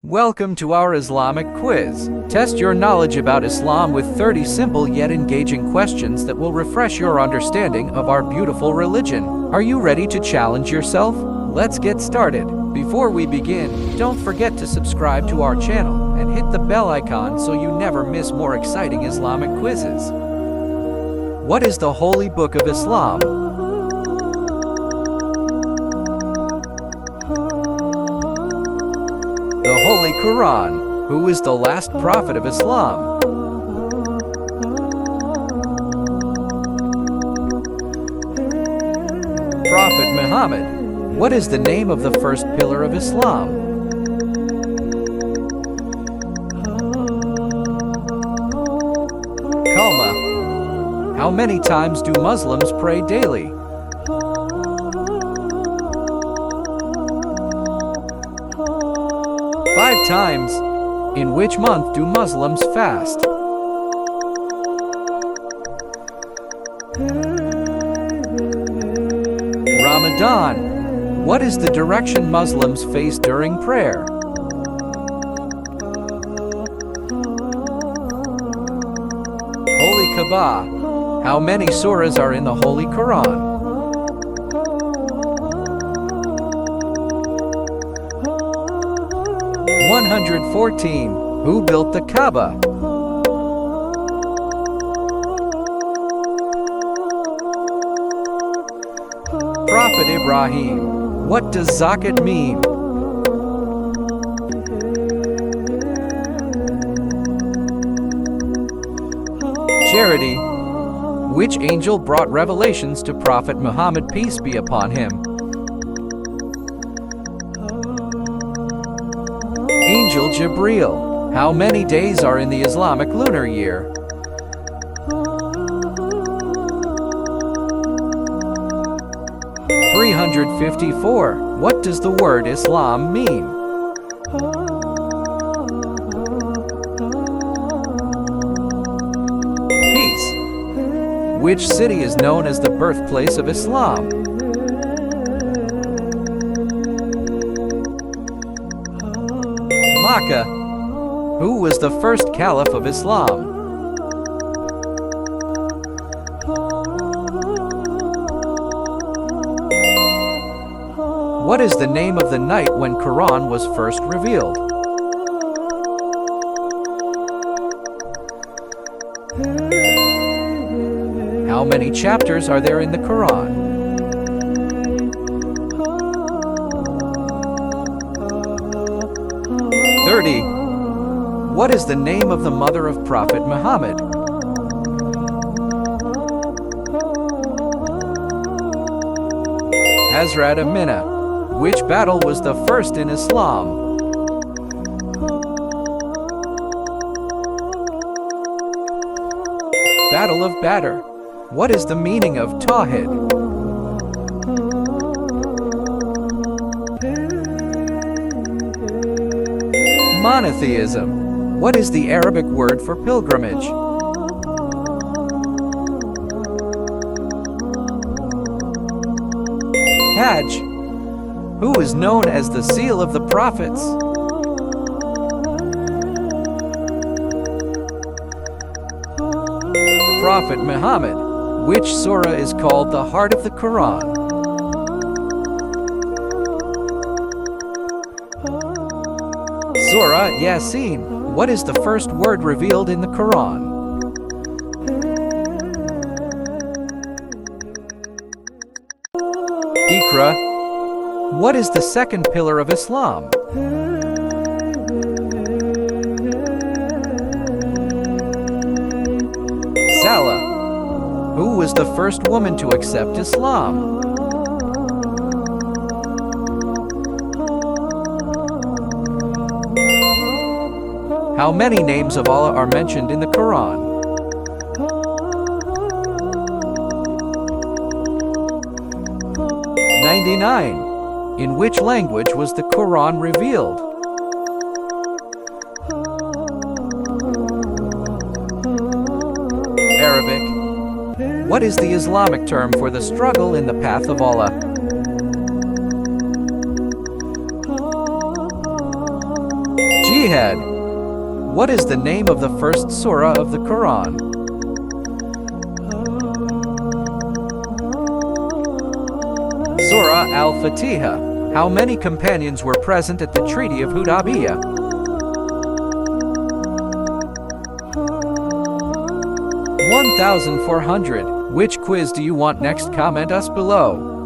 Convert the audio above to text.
Welcome to our Islamic quiz. Test your knowledge about Islam with 30 simple yet engaging questions that will refresh your understanding of our beautiful religion. Are you ready to challenge yourself? Let's get started. Before we begin, don't forget to subscribe to our channel and hit the bell icon so you never miss more exciting Islamic quizzes. What is the Holy Book of Islam? The Holy Quran. Who is the last prophet of Islam? Prophet Muhammad. What is the name of the first pillar of Islam? Kalma. How many times do Muslims pray daily? 5 times. In which month do Muslims fast? Ramadan. What is the direction Muslims face during prayer? Holy Kaaba. How many surahs are in the Holy Quran? 114. Who built the Kaaba? Prophet Ibrahim. What does zakat mean? Charity. Which angel brought revelations to Prophet Muhammad, peace be upon him? Angel Jibreel. How many days are in the Islamic lunar year? 354. What does the word Islam mean? Peace. Which city is known as the birthplace of Islam? Makkah. Who was the first caliph of Islam? What is the name of the night when Quran was first revealed? How many chapters are there in the Quran? 30. What is the name of the mother of Prophet Muhammad? Hazrat Amina. Which battle was the first in Islam? Battle of Badr. What is the meaning of Tawhid? Monotheism. What is the Arabic word for pilgrimage? Hajj. Who is known as the seal of the prophets? Prophet Muhammad. Which surah is called the heart of the Quran? Surah Yasin. What is the first word revealed in the Quran? Iqra. What is the second pillar of Islam? Salah. Who was the first woman to accept Islam? How many names of Allah are mentioned in the Quran? 99. In which language was the Quran revealed? Arabic. What is the Islamic term for the struggle in the path of Allah? Jihad. What is the name of the first surah of the Quran? Surah Al-Fatiha. How many companions were present at the Treaty of Hudaybiyah? 1,400. Which quiz do you want next? Comment us below.